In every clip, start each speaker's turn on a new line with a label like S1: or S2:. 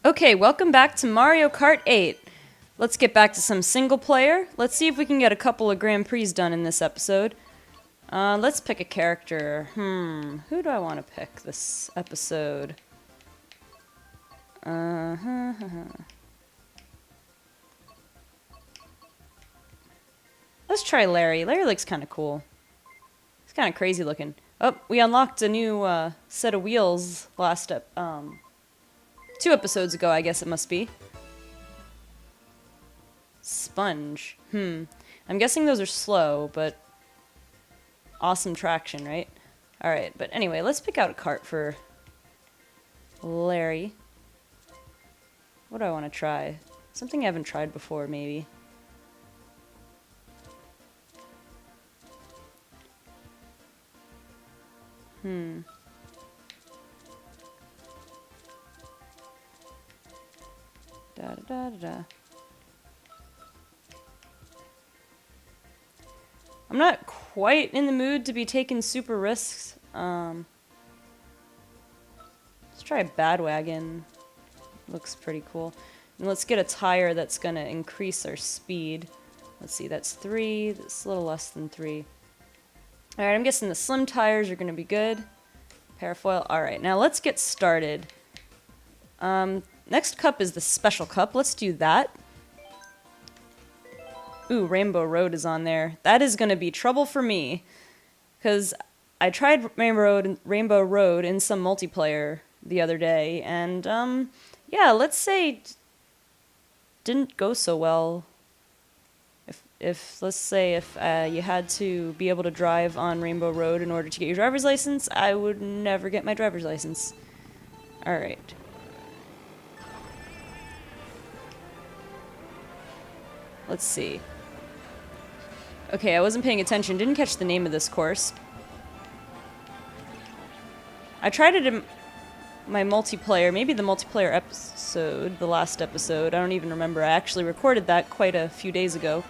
S1: Okay, welcome back to Mario Kart 8. Let's get back to some single player. Let's see if we can get a couple of Grand Prix done in this episode. Let's pick a character. Who do I want to pick this episode? Let's try Larry. Larry looks kind of cool. He's kind of crazy looking. Oh, we unlocked a new set of wheels last 2 episodes ago, I guess it must be. Sponge. I'm guessing those are slow, but awesome traction, right? Alright, but anyway, let's pick out a kart for Larry. What do I want to try? Something I haven't tried before, maybe. I'm not quite in the mood to be taking super risks. Let's try a Badwagon. Looks pretty cool. And let's get a tire that's gonna increase our speed. Let's see, that's 3. That's a little less than 3. Alright, I'm guessing the slim tires are gonna be good. Parafoil. Alright, now let's get started. Next cup is the special cup. Let's do that. Ooh, Rainbow Road is on there. That is going to be trouble for me. Because I tried Rainbow Road in some multiplayer the other day. And, yeah, let's say didn't go so well. Let's say if you had to be able to drive on Rainbow Road in order to get your driver's license, I would never get my driver's license. Alright. Let's see. Okay, I wasn't paying attention. Didn't catch the name of this course. I tried it in my multiplayer, maybe the multiplayer episode, the last episode. I don't even remember. I actually recorded that quite a few days ago.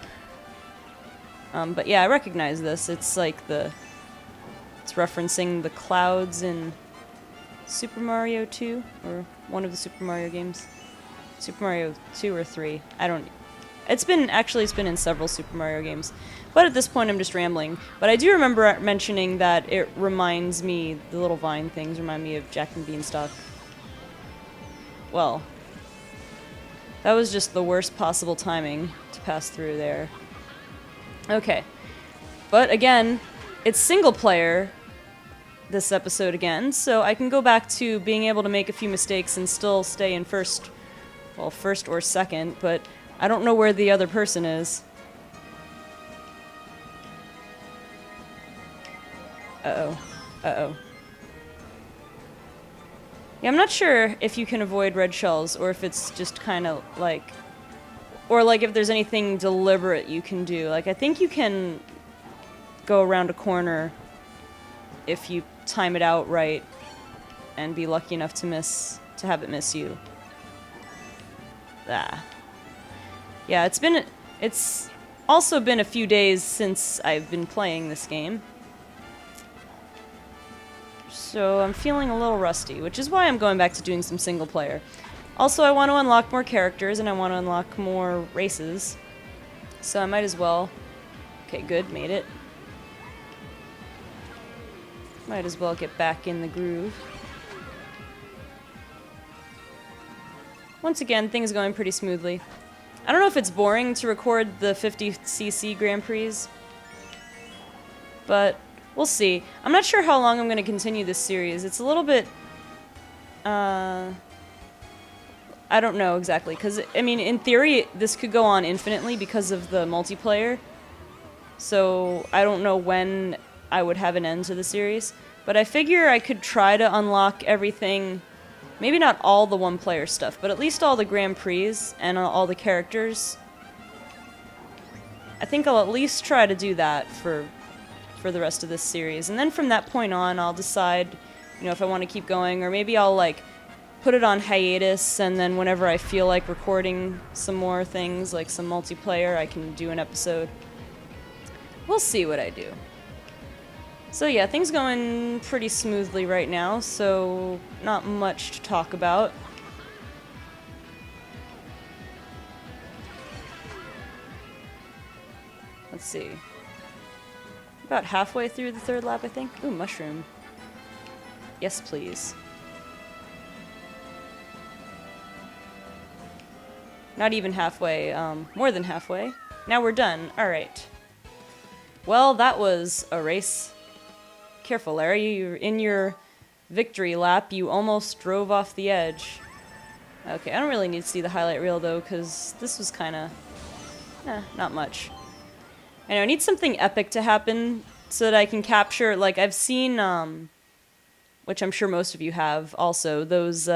S1: But yeah, I recognize this. It's like it's referencing the clouds in Super Mario 2, or one of the Super Mario games. Super Mario 2 or 3. It's been in several Super Mario games. But at this point, I'm just rambling. But I do remember mentioning that it reminds me, the little vine things remind me of Jack and Beanstalk. Well, that was just the worst possible timing to pass through there. Okay. But again, it's single player this episode again, so I can go back to being able to make a few mistakes and still stay in first or second, but I don't know where the other person is. Uh-oh. Yeah, I'm not sure if you can avoid red shells, or if it's just kind of like... Or like if there's anything deliberate you can do. Like, I think you can go around a corner if you time it out right and be lucky enough to have it miss you. Yeah, it's also been a few days since I've been playing this game. So I'm feeling a little rusty, which is why I'm going back to doing some single player. Also, I want to unlock more characters, and I want to unlock more races. So I might as well... Okay, good, made it. Might as well get back in the groove. Once again, things going pretty smoothly. I don't know if it's boring to record the 50cc Grand Prix, but we'll see. I'm not sure how long I'm going to continue this series. It's a little bit... I don't know exactly, because, I mean, in theory, this could go on infinitely because of the multiplayer. So, I don't know when I would have an end to the series. But I figure I could try to unlock everything, maybe not all the one-player stuff, but at least all the Grand Prix and all the characters. I think I'll at least try to do that for the rest of this series. And then from that point on, I'll decide, if I want to keep going, or maybe I'll, put it on hiatus, and then whenever I feel like recording some more things, like some multiplayer, I can do an episode. We'll see what I do. So yeah, things going pretty smoothly right now, so not much to talk about. Let's see. About halfway through the third lap, I think. Ooh, mushroom. Yes, please. Not even halfway, more than halfway. Now we're done. Alright. Well, that was a race. Careful, Larry. You're in your victory lap. You almost drove off the edge. Okay, I don't really need to see the highlight reel, though, because this was kind of... not much. I know, I need something epic to happen so that I can capture... Like, I've seen, which I'm sure most of you have also, those,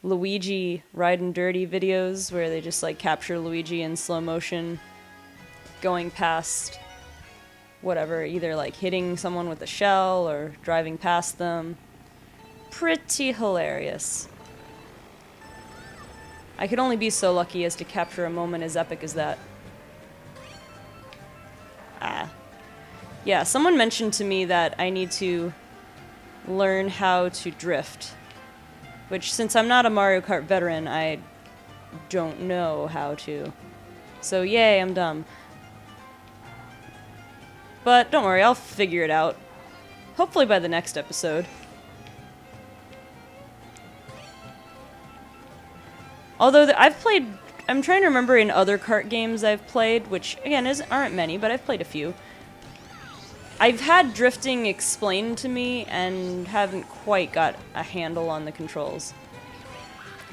S1: Luigi Riding Dirty videos where they just, like, capture Luigi in slow motion going past... whatever, either like hitting someone with a shell or driving past them. Pretty hilarious. I could only be so lucky as to capture a moment as epic as that. Yeah, someone mentioned to me that I need to learn how to drift. Which, since I'm not a Mario Kart veteran, I don't know how to. So yay, I'm dumb. But don't worry, I'll figure it out. Hopefully by the next episode. Although I've played... I'm trying to remember in other kart games I've played, which, again, aren't many, but I've played a few. I've had drifting explained to me and haven't quite got a handle on the controls.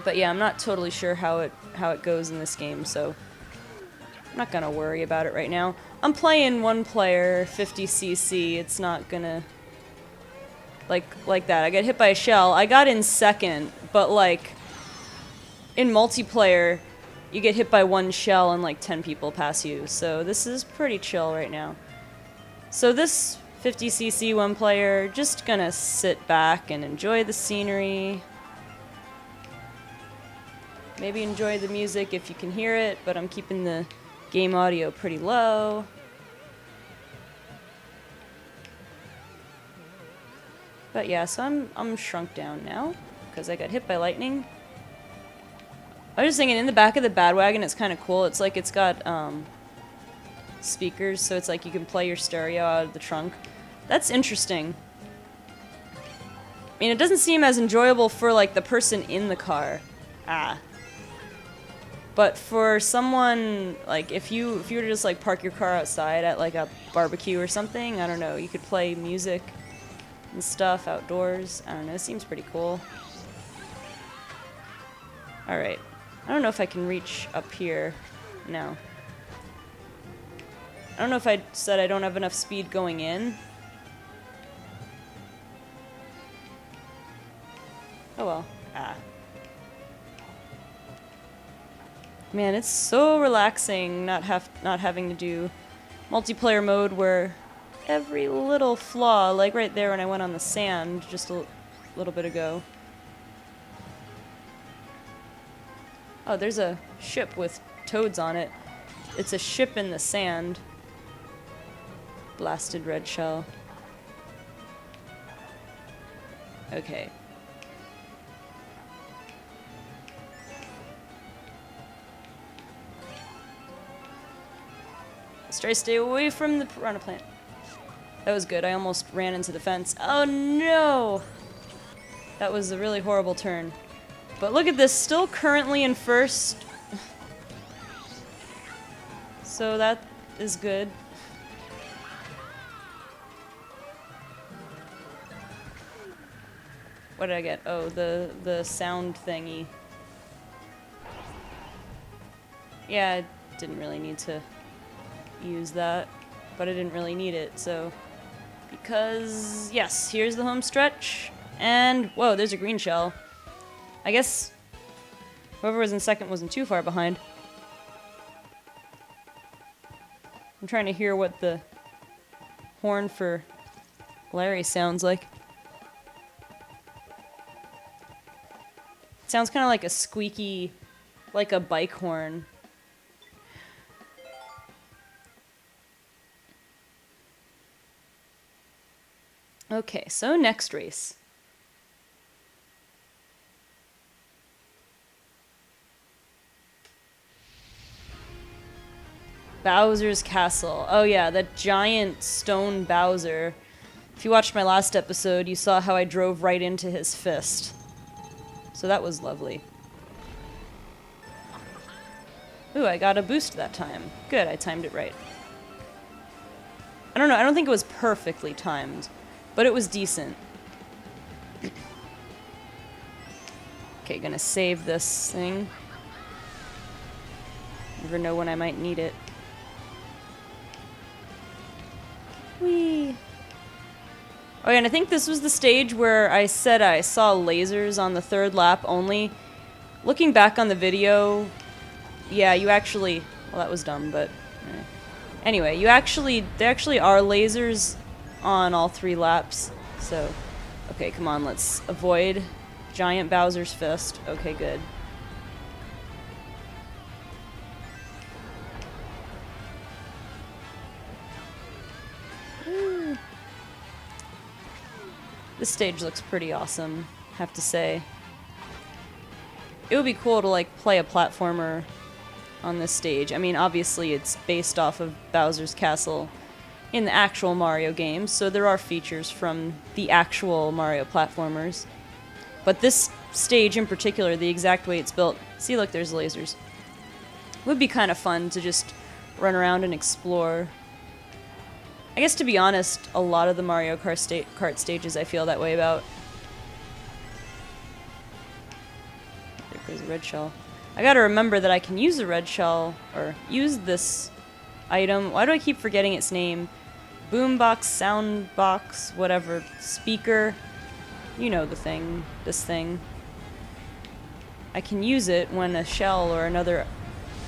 S1: But yeah, I'm not totally sure how it goes in this game, so... I'm not gonna worry about it right now. I'm playing one player, 50cc. It's not gonna... Like that. I got hit by a shell. I got in second, but like... in multiplayer, you get hit by one shell and like 10 people pass you. So this is pretty chill right now. So this 50cc one player, just gonna sit back and enjoy the scenery. Maybe enjoy the music if you can hear it, but I'm keeping the game audio pretty low. But yeah, so I'm shrunk down now because I got hit by lightning. I was just thinking, in the back of the Badwagon, it's kind of cool. It's like it's got speakers, so it's like you can play your stereo out of the trunk. That's interesting. I mean, it doesn't seem as enjoyable for like the person in the car. But for someone, like, if you were to just, like, park your car outside at, like, a barbecue or something, I don't know, you could play music and stuff outdoors. I don't know, it seems pretty cool. Alright. I don't know if I can reach up here. No. I don't know if I said I don't have enough speed going in. Oh well. Man, it's so relaxing not having to do multiplayer mode where every little flaw, like right there when I went on the sand just a little bit ago. Oh, there's a ship with toads on it. It's a ship in the sand. Blasted red shell. Okay. Let's try to stay away from the piranha plant. That was good. I almost ran into the fence. Oh no! That was a really horrible turn. But look at this, still currently in first. So that is good. What did I get? Oh, the sound thingy. Yeah, I didn't really need to use that, but I didn't really need it, so... Because, yes, here's the home stretch, and, whoa, there's a green shell. I guess whoever was in second wasn't too far behind. I'm trying to hear what the horn for Larry sounds like. It sounds kind of like a squeaky, like a bike horn. Okay, so next race. Bowser's Castle. Oh yeah, that giant stone Bowser. If you watched my last episode, you saw how I drove right into his fist. So that was lovely. Ooh, I got a boost that time. Good, I timed it right. I don't know, I don't think it was perfectly timed, but it was decent. Okay, gonna save this thing. Never know when I might need it. Whee! Oh yeah, and I think this was the stage where I said I saw lasers on the third lap only. Looking back on the video, yeah, you actually... Well, that was dumb, but... Anyway, there actually are lasers on all 3 laps, so... Okay, come on, let's avoid giant Bowser's fist. Okay, good. Woo. This stage looks pretty awesome, have to say. It would be cool to, like, play a platformer on this stage. I mean, obviously it's based off of Bowser's Castle in the actual Mario games, so there are features from the actual Mario platformers. But this stage in particular, the exact way it's built, see, look, there's lasers. Would be kind of fun to just run around and explore. I guess, to be honest, a lot of the Mario Kart stages I feel that way about. There goes a red shell. I gotta remember that I can use the red shell, or use this item. Why do I keep forgetting its name? Boombox, soundbox, whatever, speaker. You know the thing, this thing. I can use it when a shell or another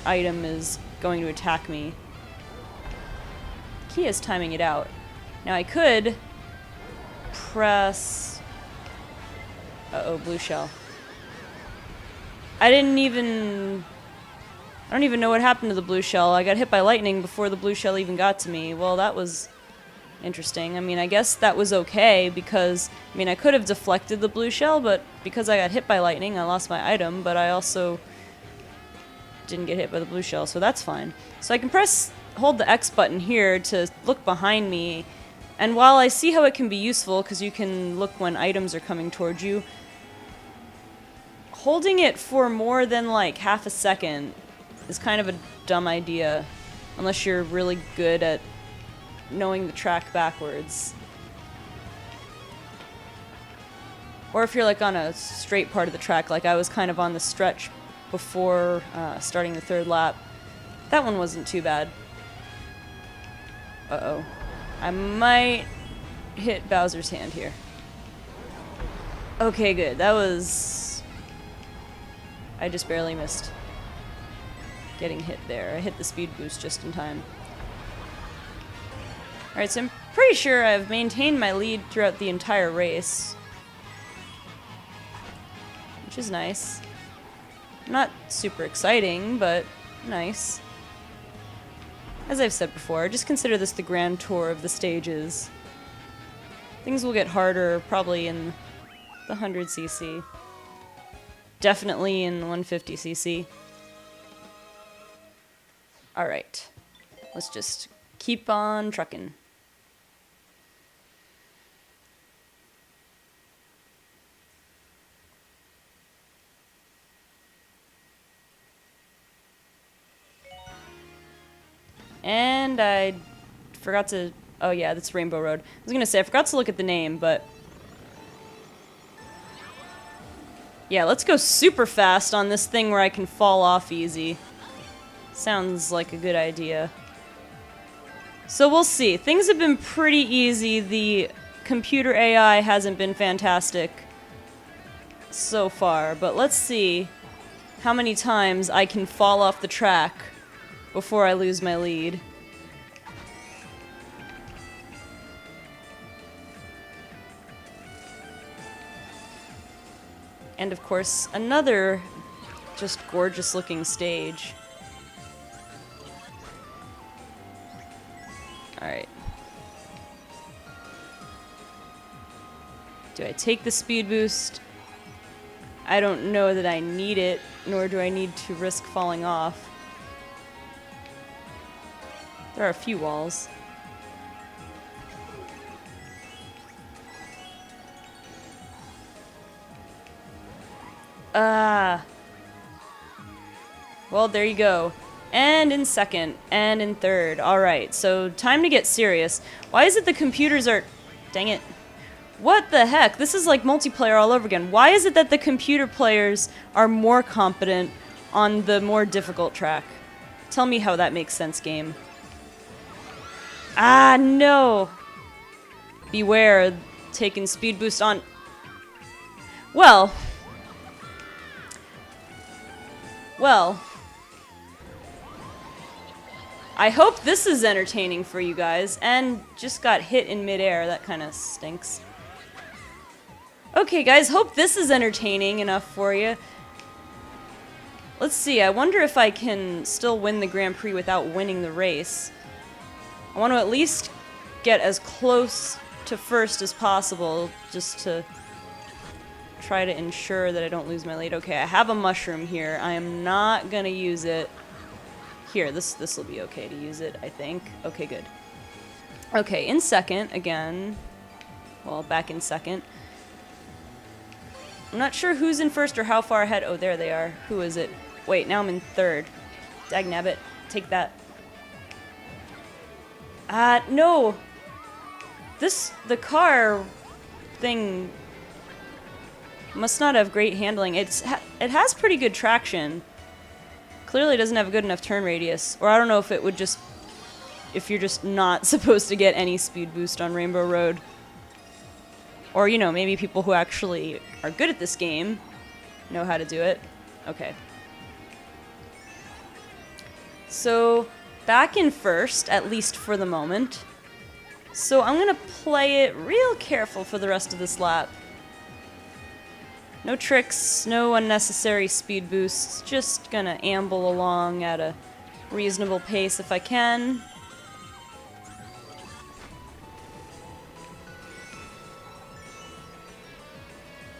S1: item is going to attack me. Key is timing it out. Now I could press... Uh-oh, blue shell. I don't even know what happened to the blue shell. I got hit by lightning before the blue shell even got to me. Well, that was interesting. I mean, I guess that was okay because, I mean, I could have deflected the blue shell, but because I got hit by lightning, I lost my item, but I also didn't get hit by the blue shell, so that's fine. So I can hold the X button here to look behind me, and while I see how it can be useful, because you can look when items are coming towards you, holding it for more than like half a second is kind of a dumb idea, unless you're really good at knowing the track backwards. Or if you're like on a straight part of the track, like I was kind of on the stretch before starting the third lap. That one wasn't too bad. Uh-oh. I might hit Bowser's hand here. Okay, good. That was... I just barely missed getting hit there. I hit the speed boost just in time. Alright, so I'm pretty sure I've maintained my lead throughout the entire race. Which is nice. Not super exciting, but nice. As I've said before, just consider this the grand tour of the stages. Things will get harder probably in the 100cc. Definitely in the 150cc. Alright. Let's just keep on trucking. And I forgot to... Oh yeah, that's Rainbow Road. I was gonna say, I forgot to look at the name, but... Yeah, let's go super fast on this thing where I can fall off easy. Sounds like a good idea. So we'll see. Things have been pretty easy. The computer AI hasn't been fantastic so far, but let's see how many times I can fall off the track before I lose my lead. And of course, another just gorgeous looking stage. Alright. Do I take the speed boost? I don't know that I need it, nor do I need to risk falling off. There are a few walls. Well, there you go. And in second, and in third. Alright, so time to get serious. Why is it the computers are... Dang it. What the heck? This is like multiplayer all over again. Why is it that the computer players are more competent on the more difficult track? Tell me how that makes sense, game. Ah, no! Beware, taking speed boost on... Well... I hope this is entertaining for you guys, and just got hit in midair. That kind of stinks. Okay, guys, hope this is entertaining enough for you. Let's see, I wonder if I can still win the Grand Prix without winning the race. I want to at least get as close to first as possible, just to try to ensure that I don't lose my lead. Okay, I have a mushroom here. I am not gonna use it. Here, this will be okay to use it, I think. Okay, good. Okay, in second, again. Well, back in second. I'm not sure who's in first or how far ahead. Oh, there they are. Who is it? Wait, now I'm in third. Dagnabbit, take that. No! The car thing must not have great handling. It has pretty good traction. Clearly doesn't have a good enough turn radius. Or I don't know if it would just... If you're just not supposed to get any speed boost on Rainbow Road. Or, you know, maybe people who actually are good at this game know how to do it. Okay. So, back in first, at least for the moment. So I'm gonna play it real careful for the rest of this lap. No tricks, no unnecessary speed boosts, just gonna amble along at a reasonable pace if I can.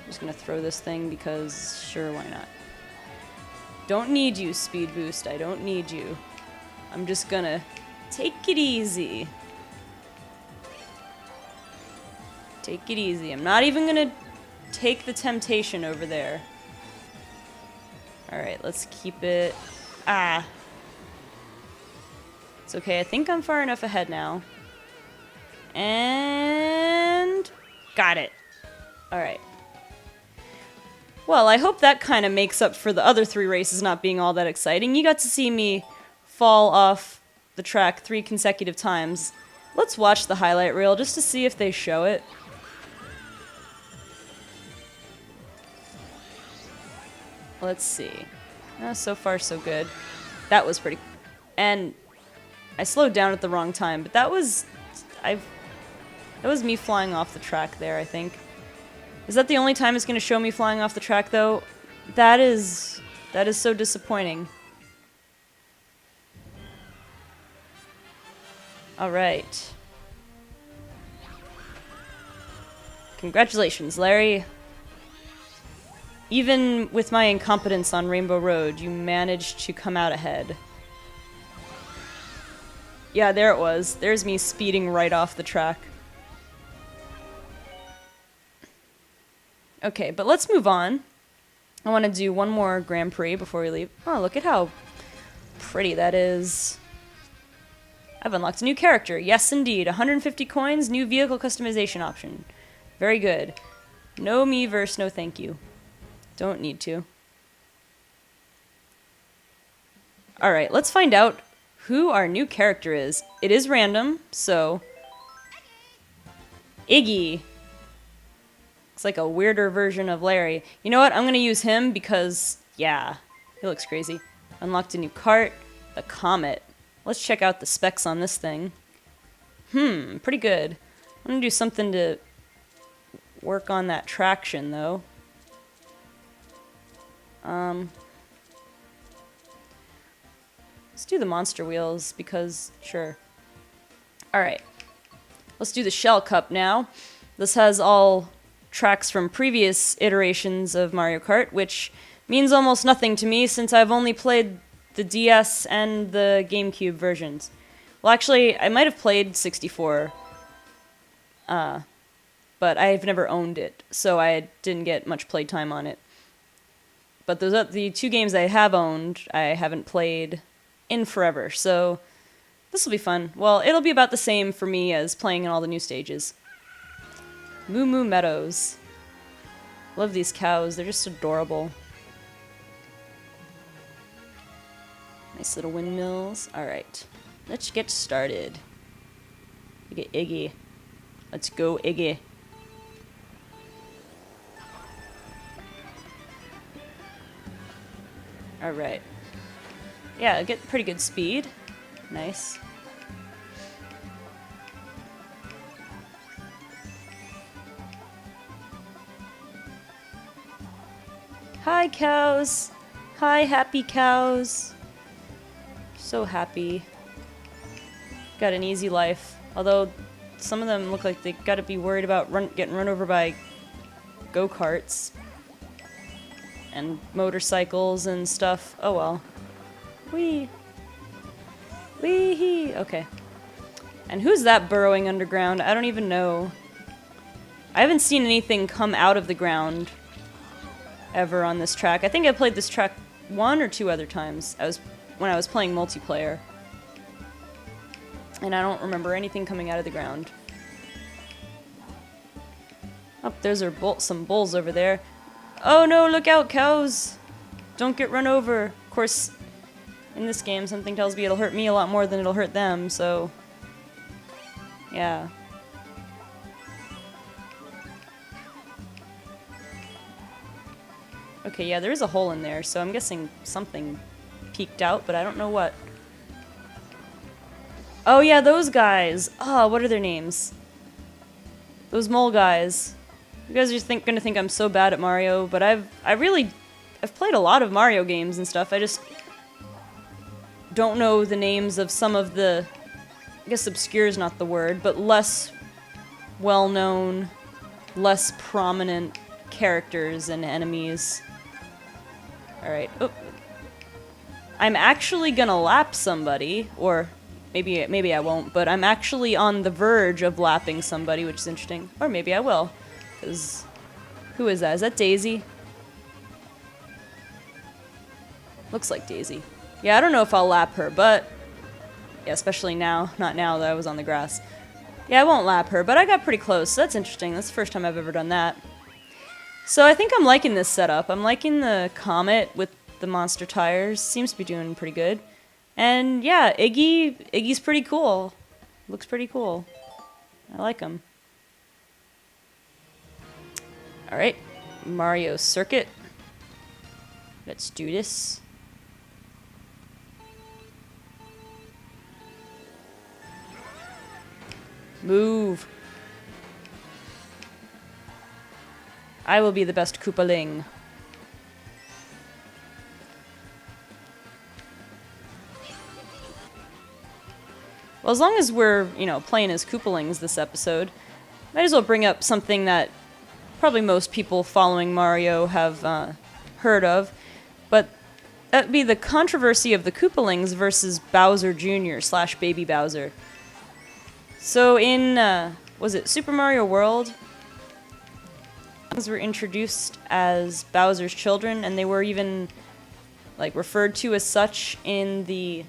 S1: I'm just gonna throw this thing because sure, why not? Don't need you, speed boost, I don't need you. I'm just gonna take it easy. Take it easy. I'm not even gonna take the temptation over there. Alright, let's keep it... It's okay, I think I'm far enough ahead now. And... Got it. Alright. Well, I hope that kind of makes up for the other 3 races not being all that exciting. You got to see me fall off the track 3 consecutive times. Let's watch the highlight reel just to see if they show it. Let's see. So far, so good. That was pretty... And I slowed down at the wrong time, but that was... That was me flying off the track there, I think. Is that the only time it's going to show me flying off the track, though? That is so disappointing. Alright. Congratulations, Larry. Even with my incompetence on Rainbow Road, you managed to come out ahead. Yeah, there it was. There's me speeding right off the track. Okay, but let's move on. I want to do one more Grand Prix before we leave. Oh, look at how pretty that is. I've unlocked a new character. Yes, indeed. 150 coins, new vehicle customization option. Very good. No Miiverse, no thank you. Don't need to. Alright, let's find out who our new character is. It is random, so... Iggy. It's like a weirder version of Larry. You know what? I'm gonna use him because, yeah, he looks crazy. Unlocked a new cart, the Comet. Let's check out the specs on this thing. Pretty good. I'm gonna do something to work on that traction, though. Let's do the monster wheels, because, sure. Alright. Let's do the Shell Cup now. This has all tracks from previous iterations of Mario Kart, which means almost nothing to me since I've only played the DS and the GameCube versions. Well, actually, I might have played 64, but I've never owned it, so I didn't get much playtime on it. But the 2 games I have owned, I haven't played in forever, so this will be fun. Well, it'll be about the same for me as playing in all the new stages. Moo Moo Meadows. Love these cows, they're just adorable. Nice little windmills. Alright, let's get started. Look at Iggy. Let's go, Iggy. Alright. Yeah, get pretty good speed. Nice. Hi, cows. Hi, happy cows. So happy. Got an easy life. Although, some of them look like they gotta be worried about getting run over by go-karts. And motorcycles and stuff. Oh well. Wee. Wee-hee. Okay. And who's that burrowing underground? I don't even know. I haven't seen anything come out of the ground ever on this track. I think I played this track 1 or 2 other times. When I was playing multiplayer. And I don't remember anything coming out of the ground. Oh, those are some bulls over there. Oh no, look out, cows! Don't get run over. Of course, in this game, something tells me it'll hurt me a lot more than it'll hurt them, so... yeah. Okay, yeah, there is a hole in there, so I'm guessing something peeked out, but I don't know what. Oh yeah, those guys! Oh, what are their names? Those mole guys. You guys are gonna think I'm so bad at Mario, but I've played a lot of Mario games and stuff. I just don't know the names of some of the, I guess obscure is not the word, but less well-known, less prominent characters and enemies. Alright, oh. I'm actually gonna lap somebody, or maybe I won't, but I'm actually on the verge of lapping somebody, which is interesting. Or maybe I will. Because, who is that? Is that Daisy? Looks like Daisy. Yeah, I don't know if I'll lap her, but... yeah, especially now. Not now that I was on the grass. Yeah, I won't lap her, but I got pretty close. So that's interesting. That's the first time I've ever done that. So I think I'm liking this setup. I'm liking the Comet with the monster tires. Seems to be doing pretty good. And yeah, Iggy's pretty cool. Looks pretty cool. I like him. Alright, Mario Circuit. Let's do this. Move. I will be the best Koopaling. Well, as long as we're, playing as Koopalings this episode, might as well bring up something that probably most people following Mario have heard of, but that'd be the controversy of the Koopalings versus Bowser Jr. / Baby Bowser. So in, was it Super Mario World? Things were introduced as Bowser's children, and they were even, referred to as such in the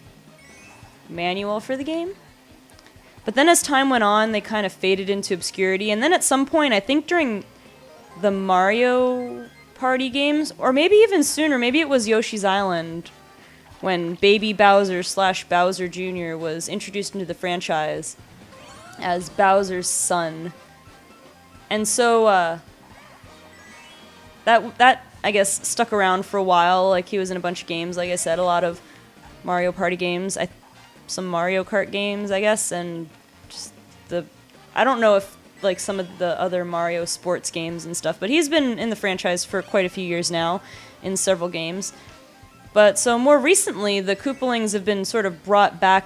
S1: manual for the game. But then as time went on, they kind of faded into obscurity, and then at some point, I think during the Mario Party games, or maybe even sooner, maybe it was Yoshi's Island, when Baby Bowser / Bowser Jr. was introduced into the franchise as Bowser's son. And so, that I guess, stuck around for a while. He was in a bunch of games, like I said, a lot of Mario Party games, some Mario Kart games, I guess, and just I don't know if, some of the other Mario sports games and stuff, but he's been in the franchise for quite a few years now, in several games. But, so more recently, the Koopalings have been sort of brought back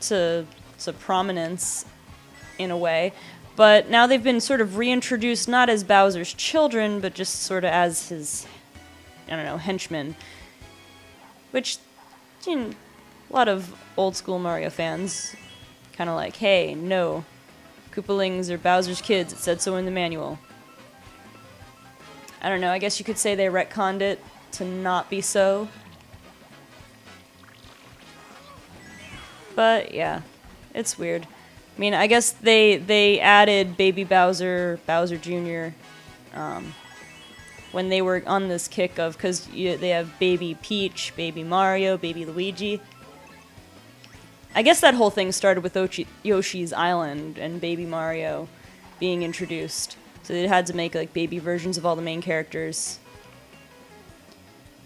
S1: to prominence, in a way. But now they've been sort of reintroduced, not as Bowser's children, but just sort of as his, henchmen. Which, a lot of old school Mario fans Kind of like, hey, no. Koopalings are Bowser's kids. It said so in the manual. I don't know, I guess you could say they retconned it to not be so. But, yeah. It's weird. I mean, I guess they added Baby Bowser, Bowser Jr., when they were on this kick of, because they have Baby Peach, Baby Mario, Baby Luigi. I guess that whole thing started with Yoshi's Island and Baby Mario being introduced. So they had to make like baby versions of all the main characters.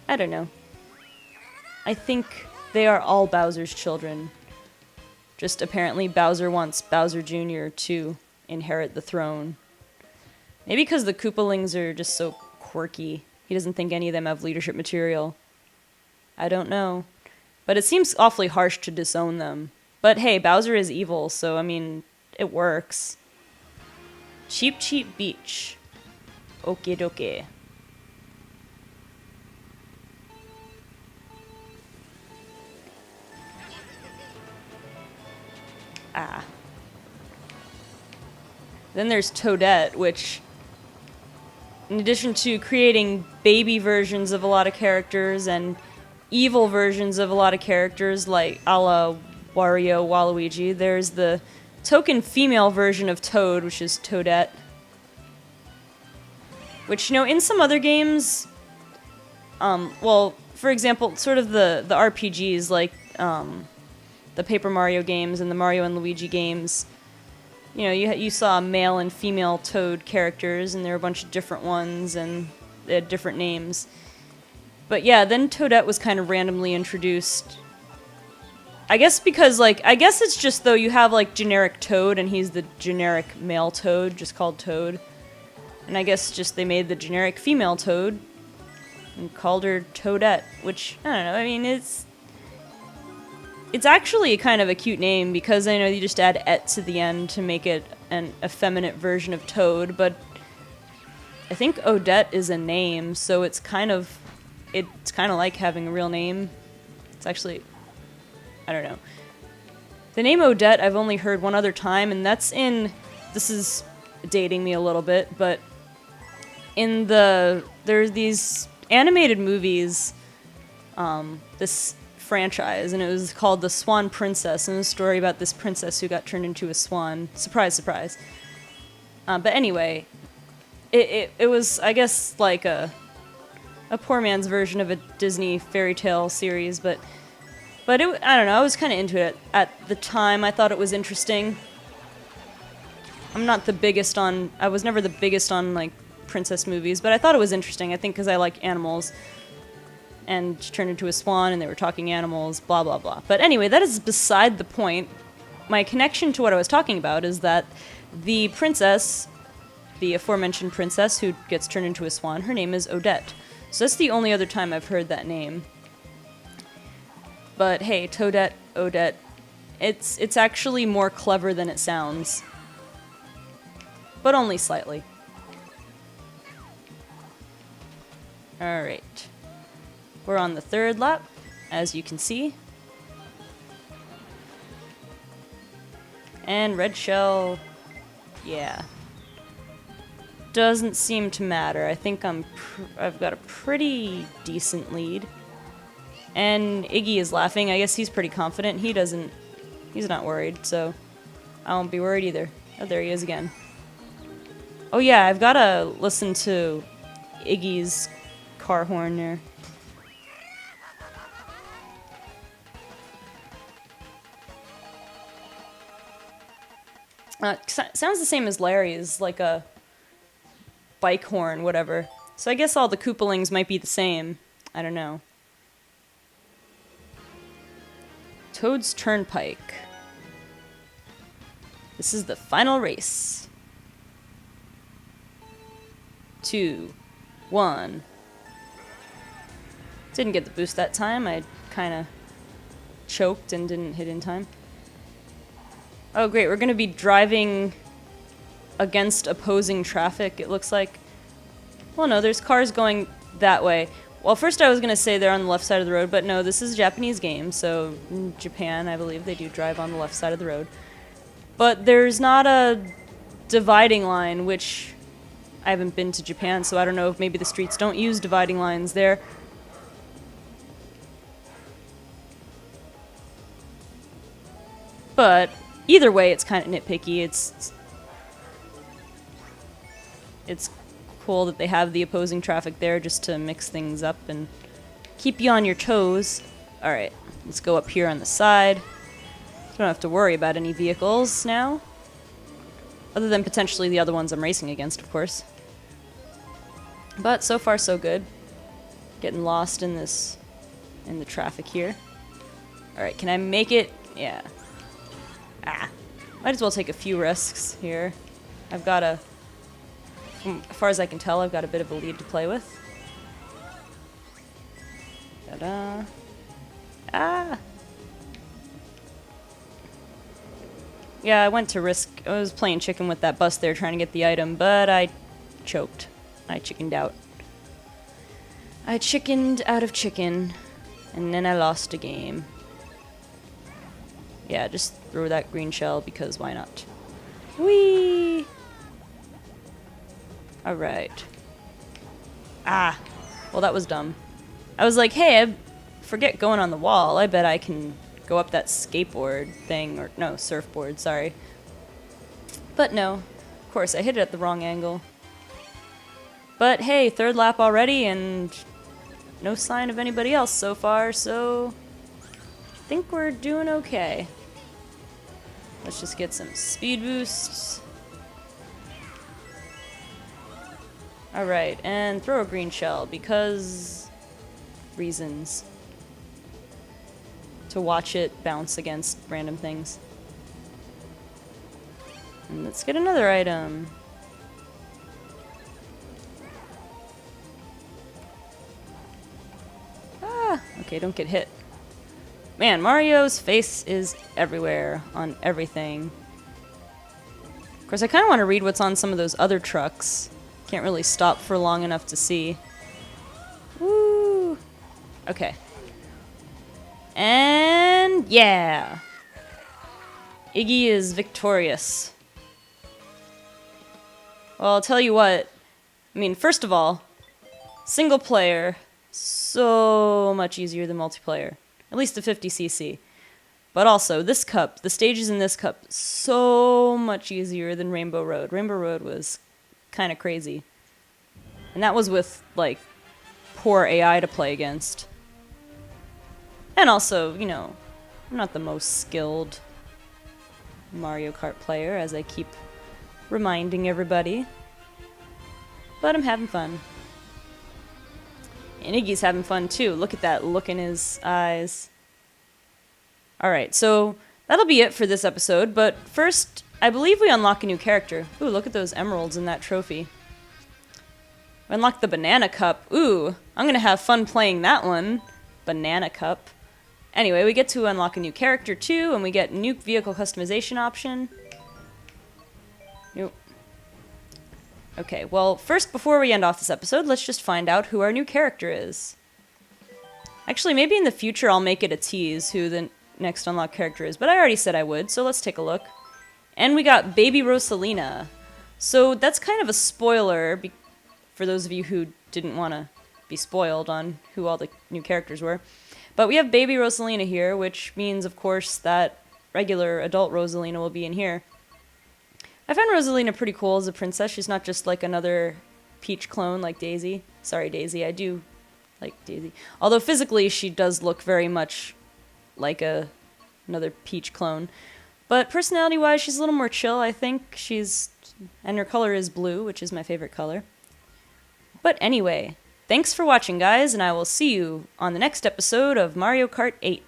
S1: I don't know. I think they are all Bowser's children. Just apparently Bowser wants Bowser Jr. to inherit the throne. Maybe because the Koopalings are just so quirky. He doesn't think any of them have leadership material. I don't know. But it seems awfully harsh to disown them. But hey, Bowser is evil, so I mean, it works. Cheep Cheep Beach. Okie dokie. Ah. Then there's Toadette, which, in addition to creating baby versions of a lot of characters and evil versions of a lot of characters, like a la Wario, Waluigi, there's the token female version of Toad, which is Toadette. Which, you know, in some other games, well, for example, sort of the RPGs, like the Paper Mario games and the Mario and Luigi games, you know, you saw male and female Toad characters, and there were a bunch of different ones, and they had different names. But yeah, then Toadette was kind of randomly introduced. I guess because, like, I guess it's just, though, you have, like, generic Toad, and he's the generic male Toad, just called Toad. And I guess just they made the generic female Toad and called her Toadette, which, I don't know, I mean, it's actually kind of a cute name, because I know you just add "et" to the end to make it an effeminate version of Toad, but I think Odette is a name, so it's kind of like having a real name. It's actually, I don't know. The name Odette I've only heard one other time, and that's in, this is dating me a little bit, but there's these animated movies, this franchise, and it was called The Swan Princess, and it was a story about this princess who got turned into a swan. Surprise, surprise. But anyway, it was, I guess, like a poor man's version of a Disney fairy tale series, but I don't know, I was kind of into it at the time. I thought it was interesting. I was never the biggest on, like, princess movies, but I thought it was interesting, I think because I like animals. And she turned into a swan, and they were talking animals, blah, blah, blah. But anyway, that is beside the point. My connection to what I was talking about is that the princess, the aforementioned princess who gets turned into a swan, her name is Odette. So that's the only other time I've heard that name. But hey, Toadette, Odette, it's actually more clever than it sounds. But only slightly. Alright. We're on the third lap, as you can see. And red shell, yeah. Doesn't seem to matter. I think I've got a pretty decent lead. And Iggy is laughing. I guess he's pretty confident. He's not worried, so I won't be worried either. Oh, there he is again. Oh yeah, I've got to listen to Iggy's car horn there. Sounds the same as Larry's, like a bike horn, whatever. So I guess all the Koopalings might be the same. I don't know. Toad's Turnpike. This is the final race. 2, 1. Didn't get the boost that time. I kind of choked and didn't hit in time. Oh great, we're gonna be driving against opposing traffic, it looks like. Well no, there's cars going that way. Well, first I was gonna say they're on the left side of the road, but no, this is a Japanese game, so in Japan, I believe they do drive on the left side of the road. But there's not a dividing line, which I haven't been to Japan, so I don't know if maybe the streets don't use dividing lines there. But either way, it's kind of nitpicky. It's cool that they have the opposing traffic there just to mix things up and keep you on your toes. Alright, let's go up here on the side. Don't have to worry about any vehicles now. Other than potentially the other ones I'm racing against, of course. But so far so good. Getting lost in the traffic here. Alright, can I make it? Yeah. Might as well take a few risks here. I've got as far as I can tell, I've got a bit of a lead to play with. Ta-da. Yeah, I went to risk. I was playing chicken with that bus there trying to get the item, but I choked. I chickened out. I chickened out of chicken, and then I lost a game. Yeah, just throw that green shell because why not? Whee! Alright. Well, that was dumb. I was like, hey, I forget going on the wall. I bet I can go up that skateboard thing, or no, surfboard, sorry. But no, of course, I hit it at the wrong angle. But hey, third lap already, and no sign of anybody else so far, so I think we're doing okay. Let's just get some speed boosts. Alright, and throw a green shell, because reasons. To watch it bounce against random things. And let's get another item. Okay, don't get hit. Man, Mario's face is everywhere on everything. Of course, I kind of want to read what's on some of those other trucks. Can't really stop for long enough to see. Woo! Okay. And yeah! Iggy is victorious. Well, I'll tell you what. I mean, first of all, single player, so much easier than multiplayer. At least the 50cc. But also, this cup, the stages in this cup, so much easier than Rainbow Road. Rainbow Road was kind of crazy. And that was with, like, poor AI to play against. And also, you know, I'm not the most skilled Mario Kart player, as I keep reminding everybody. But I'm having fun. And Iggy's having fun too. Look at that look in his eyes. Alright, so that'll be it for this episode, but first, I believe we unlock a new character. Ooh, look at those emeralds in that trophy. We unlock the Banana Cup. Ooh, I'm gonna have fun playing that one. Banana Cup. Anyway, we get to unlock a new character too, and we get new vehicle customization option. Nope. Okay, well, first, before we end off this episode, let's just find out who our new character is. Actually, maybe in the future I'll make it a tease who the next unlocked character is, but I already said I would, so let's take a look. And we got Baby Rosalina. So that's kind of a spoiler for those of you who didn't want to be spoiled on who all the new characters were. But we have Baby Rosalina here, which means, of course, that regular adult Rosalina will be in here. I find Rosalina pretty cool as a princess. She's not just like another Peach clone like Daisy. Sorry, Daisy. I do like Daisy. Although physically she does look very much like another Peach clone. But personality-wise, she's a little more chill, I think. And her color is blue, which is my favorite color. But anyway, thanks for watching, guys, and I will see you on the next episode of Mario Kart 8.